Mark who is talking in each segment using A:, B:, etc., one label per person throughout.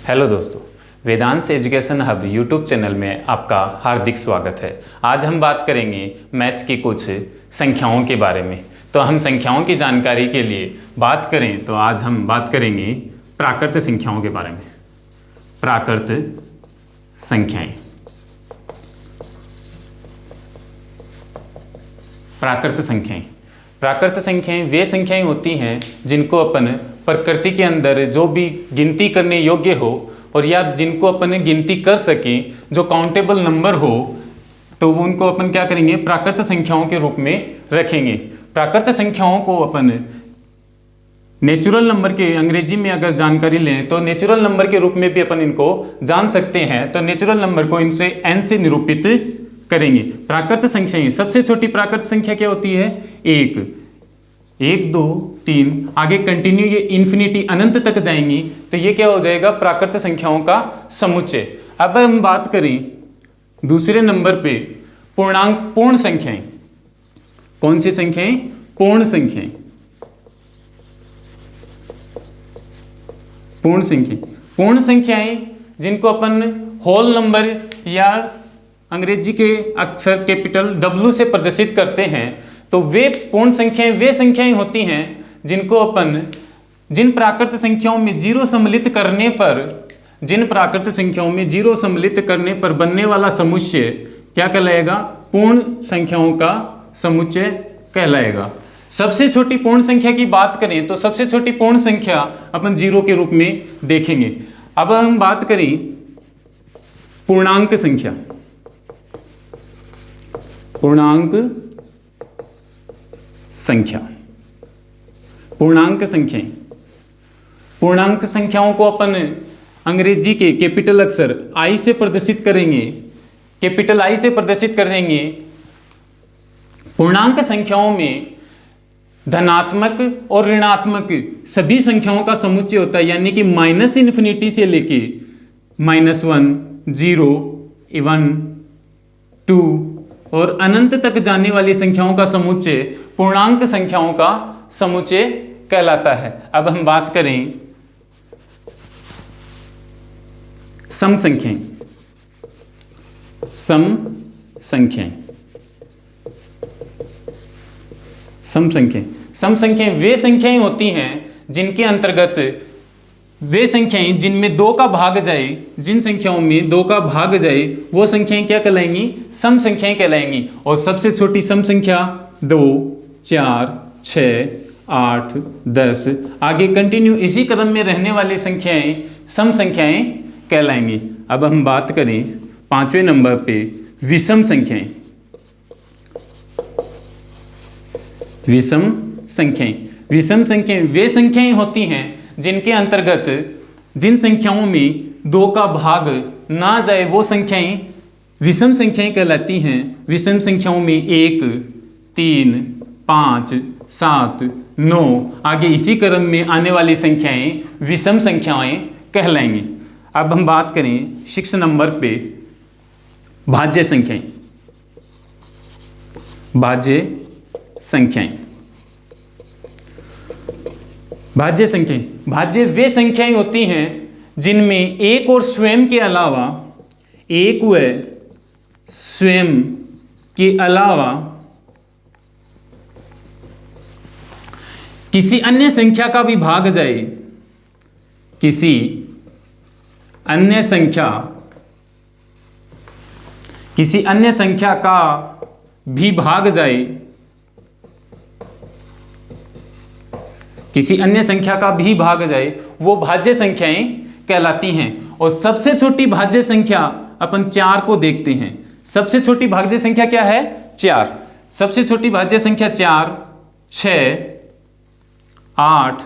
A: Hello दोस्तों, Vedansh education hub YouTube channel में आपका हार्दिक स्वागत है। आज हम बात करेंगे मैथ्स की कुछ संख्याओं के बारे में। तो हम संख्याओं की जानकारी के लिए बात करें तो आज हम बात करेंगे प्राकृत संख्याओं के बारे में। प्राकृत संख्याएं। प्राकृत संख्याएं। प्राकृत संख्याएं वे संख्याएं होती हैं जिनको अपन प्रकृति के अंदर जो भी गिनती करने योग्य हो और या जिनको अपन गिनती कर सकें, जो काउंटेबल नंबर हो, तो उनको अपन क्या करेंगे, प्राकृत संख्याओं के रूप में रखेंगे। प्राकृत संख्याओं को अपन नेचुरल नंबर के अंग्रेजी में अगर जानकारी लें तो नेचुरल नंबर के रूप में भी अपन इनको जान सकते हैं। तो नेचुरल नंबर को इनसे n से निरूपित करेंगे। प्राकृत संख्याएं, सबसे छोटी प्राकृत संख्या क्या होती है? 1 2 3, आगे कंटिन्यू ये इन्फिनिटी अनंत तक जाएंगी तो ये क्या हो जाएगा? प्राकृत संख्याओं का समुच्चय। अब हम बात करें दूसरे नंबर पे पूर्ण संख्याएं। कौन सी संख्याएं? पूर्ण संख्याएं। पूर्ण संख्याएं जिनको अपन होल नंबर या अंग्रेजी के अक्षर कैपिटल W से प्रदर्शित करते हैं, तो वे पूर्ण संख्याएं वे संख्याएं होती हैं जिनको अपन जिन प्राकृत संख्याओं में जीरो सम्मिलित करने पर बनने वाला समुच्चय क्या कहलाएगा? पूर्ण संख्याओं का समुच्चय कहलाएगा। सबसे छोटी पूर्ण संख्या की बात करें तो सबसे छोटी पूर्ण संख्या अपन जीरो के रूप में देखेंगे। अब हम बात करें पूर्णांक संख्या। पूर्णांक संख्याओं को अपन अंग्रेजी के कैपिटल अक्षर I से प्रदर्शित करेंगे। कैपिटल I से प्रदर्शित करेंगे। पूर्णांक संख्याओं में धनात्मक और ऋणात्मक सभी संख्याओं का समुच्चय होता है, यानी कि -∞ से लेके -1 0 1 2 और अनंत तक जाने वाली संख्याओं का समुच्चय पूर्णांक संख्याओं का समुच्चय कहलाता है। अब हम बात करें सम संख्याएं। सम संख्याएं वे संख्याएं होती हैं जिनके अंतर्गत वे संख्याएं जिनमें 2 का भाग जाए, जिन संख्याओं में 2 का भाग जाए वो संख्याएं क्या कहलाएंगी? सम संख्याएं कहलाएंगी। और सबसे छोटी सम संख्या 2 4 6 8 10, आगे कंटिन्यू इसी क्रम में रहने वाली संख्याएं सम संख्याएं कहलाएंगी। अब हम बात करें 5वें नंबर पे विषम संख्याएं। विषम संख्याएं वे संख्याएं होती हैं जिनके अंतर्गत जिन संख्याओं में 2 का भाग ना जाए वो संख्याएं विषम संख्याएं कहलाती हैं। विषम संख्याओं में 1 3 5 7 9, आगे इसी क्रम में आने वाली संख्याएं विषम संख्याएं कहलाएंगी। अब हम बात करें 6 नंबर पे भाज्य संख्याएं। भाज्य वे संख्याएं होती हैं जिनमें एक और स्वयं के अलावा किसी अन्य संख्या का भी भाग जाए। किसी अन्य संख्या का भी भाग जाए। किसी अन्य संख्या का भी भाग जाए वो भाज्य संख्याएं कहलाती हैं। और सबसे छोटी भाज्य संख्या अपन 4 को देखते हैं। सबसे छोटी भाज्य संख्या क्या है? 4। सबसे छोटी भाज्य संख्या 4 6 8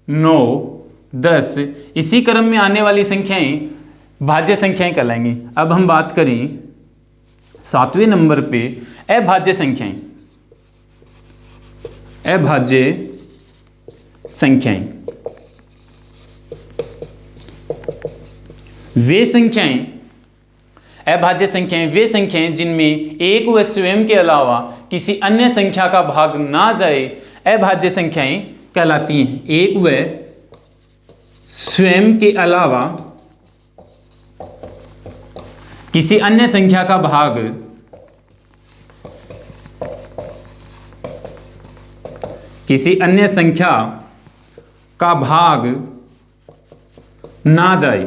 A: 9 10, इसी क्रम में आने वाली संख्याएं भाज्य संख्याएं कहलाएंगी। अब हम बात करें 7वें नंबर पे अभाज्य संख्याएं। अभाज्य संख्याएं वे संख्याएं जिनमें एक व स्वयं के अलावा किसी अन्य संख्या का भाग ना जाए अभाज्य संख्याएं कहलाती हैं। एक व स्वयं के अलावा किसी अन्य संख्या का भाग किसी अन्य संख्या का भाग ना जाए,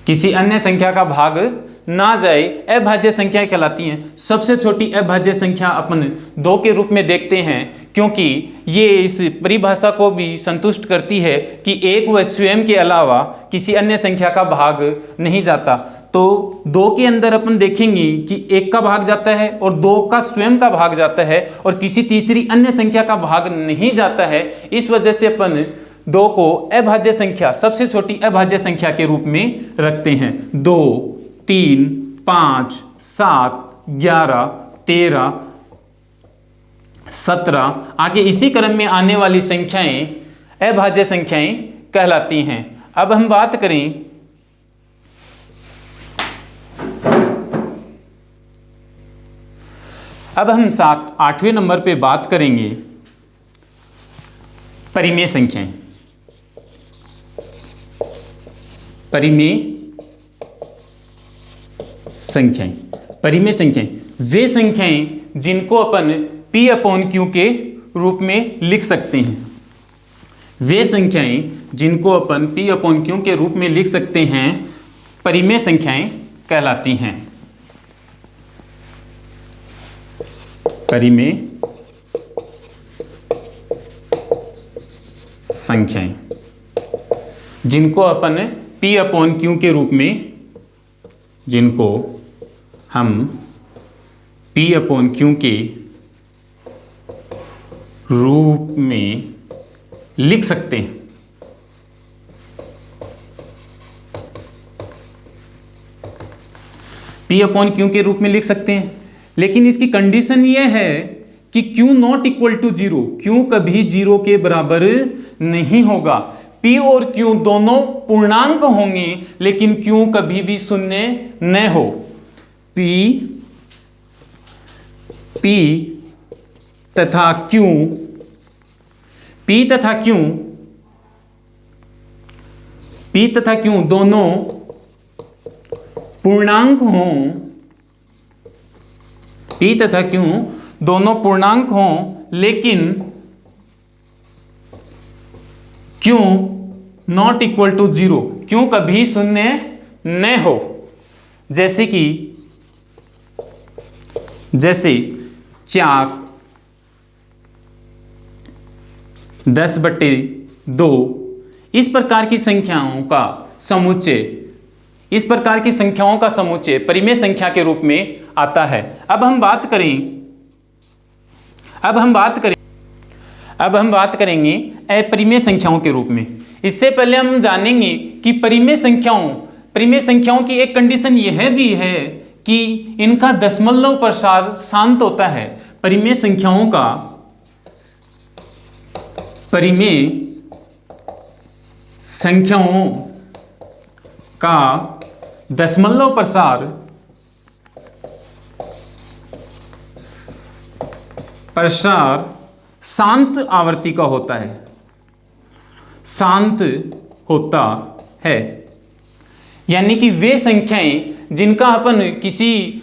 A: किसी अन्य संख्या का भाग ना जाए, अभाज्य संख्याएं कहलाती हैं। सबसे छोटी अभाज्य संख्या अपन 2 के रूप में देखते हैं, क्योंकि ये इस परिभाषा को भी संतुष्ट करती है कि एक व स्वयं के अलावा किसी अन्य संख्या का भाग नहीं जाता। तो 2 के अंदर अपन देखेंगे कि 1 का भाग जाता है और 2 का स्वयं का भाग जाता है और किसी तीसरी अन्य संख्या का भाग नहीं जाता है। इस वजह से अपन 2 को अभाज्य संख्या, सबसे छोटी अभाज्य संख्या के रूप में रखते हैं। 2, 3, 5, 7, 11, 13, 17 आगे इसी क्रम में आने वाली संख्याएं अभाज्य संख्याएं कहलाती हैं। अब हम बात करें अब हम 8वें नंबर पे बात करेंगे परिमेय संख्याएं। परिमेय संख्याएं, परिमेय संख्याएं वे संख्याएं जिनको अपन P/Q के रूप में लिख सकते हैं। वे संख्याएं जिनको अपन P/Q के रूप में लिख सकते हैं परिमेय संख्याएं कहलाती हैं। परिमेय संख्याएं जिनको अपन P/Q के रूप में, जिनको हम P/Q के रूप में लिख सकते हैं। P/Q के रूप में लिख सकते हैं, लेकिन इसकी कंडीशन यह है कि Q not equal to 0, Q कभी 0 के बराबर नहीं होगा। P और Q दोनों पूर्णांक होंगे, लेकिन Q कभी भी शून्य न हो। P तथा Q, P तथा Q दोनों पूर्णांक हों, P तथा Q दोनों पूर्णांक हों, लेकिन Q not equal to 0, Q कभी शून्य न हो। जैसे 4 10/2 इस प्रकार की संख्याओं का समुच्चय परिमेय संख्या के रूप में आता है। अब हम बात करेंगे अपरिमेय संख्याओं के रूप में। इससे पहले हम जानेंगे कि परिमेय संख्याओं की एक कंडीशन यह भी है कि इनका दशमलव प्रसार शांत होता है। परिमेय संख्याओं का दशमलव प्रसार शांत आवर्ती का होता है। यानी कि वे संख्याएं जिनका अपन किसी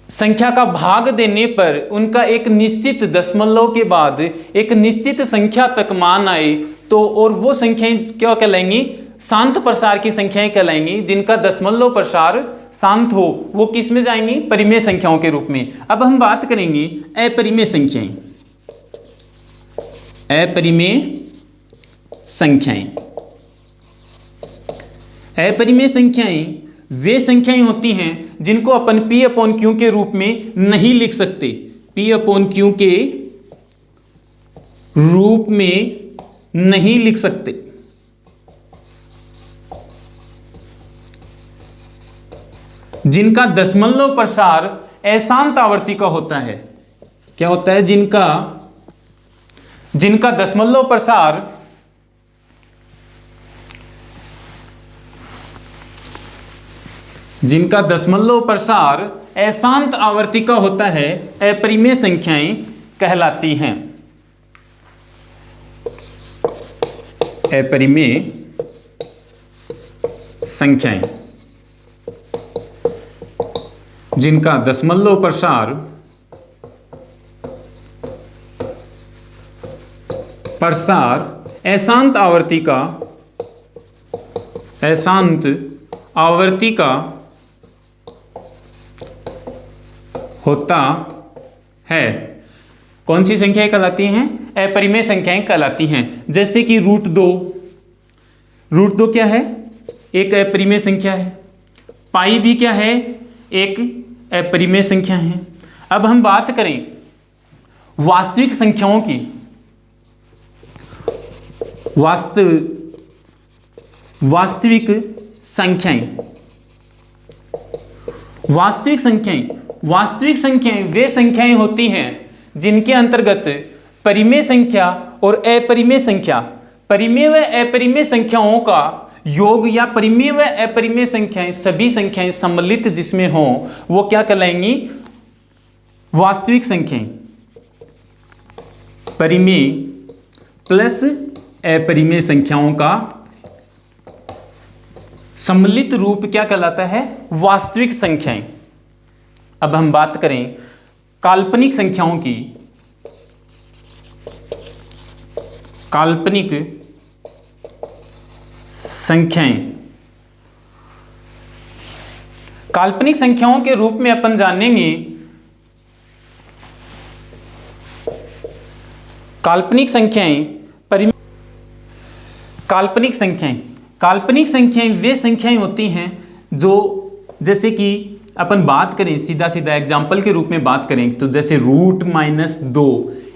A: संख्या का भाग देने पर उनका एक निश्चित दशमलव के बाद एक निश्चित संख्या तक मान आए, तो और वो संख्याएं क्या कहलाएंगी? शांत प्रसार की संख्याएं कहलाएंगी। जिनका दशमलव प्रसार शांत हो वो किस में जाएंगी? परिमेय संख्याओं के रूप में। अब हम बात करेंगे अपरिमेय संख्याएं। अपरिमेय संख्याएं वे संख्याएं होती हैं जिनको अपन P/Q के रूप में नहीं लिख सकते। P/Q के रूप में नहीं लिख सकते। जिनका दशमलव प्रसार अशांत आवर्ती का होता है। क्या होता है? जिनका दशमलव प्रसार अशांत आवर्ती का होता है, अपरिमेय संख्याएं कहलाती हैं। अपरिमेय संख्याएं जिनका दशमलव प्रसार अशांत आवर्ती का होता है। कौन सी संख्याएं कहलाती हैं? अपरिमेय संख्याएं कहलाती हैं। जैसे कि रूट दो क्या है? एक अपरिमेय संख्या है। पाई भी क्या है? एक अपरिमेय संख्या है। अब हम बात करें वास्तविक संख्याओं की। वास्तविक संख्याएं वे संख्याएं होती हैं जिनके अंतर्गत परिमेय संख्या और अपरिमेय संख्या, परिमेय व अपरिमेय संख्याओं का योग या परिमेय व अपरिमेय संख्याएं, सभी संख्याएं सम्मिलित जिसमें हों, वो क्या कहलाएंगी? वास्तविक संख्याएं। परिमेय प्लस अपरिमेय संख्याओं का सम्मिलित रूप क्या कहलाता है? वास्तविक संख्याएं। अब हम बात करें काल्पनिक संख्याओं की। काल्पनिक संख्याओं के रूप में अपन जानेंगे काल्पनिक संख्याएं वे संख्याएं होती हैं जो, जैसे कि अपन बात करें सीधा एग्जाम्पल के रूप में बात करें तो जैसे √-2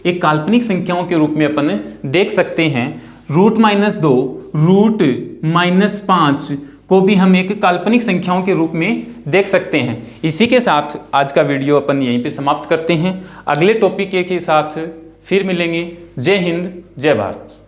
A: एक काल्पनिक संख्याओं के रूप में अपन देख सकते हैं। √-2, √-5 को भी हम एक काल्पनिक संख्याओं के रूप में देख सकते हैं। इसी के साथ आज का वीडियो अपन यहीं पे समाप्त करते हैं। अगले टॉपिक के साथ फिर मिलेंगे। जय हिंद, जय भारत।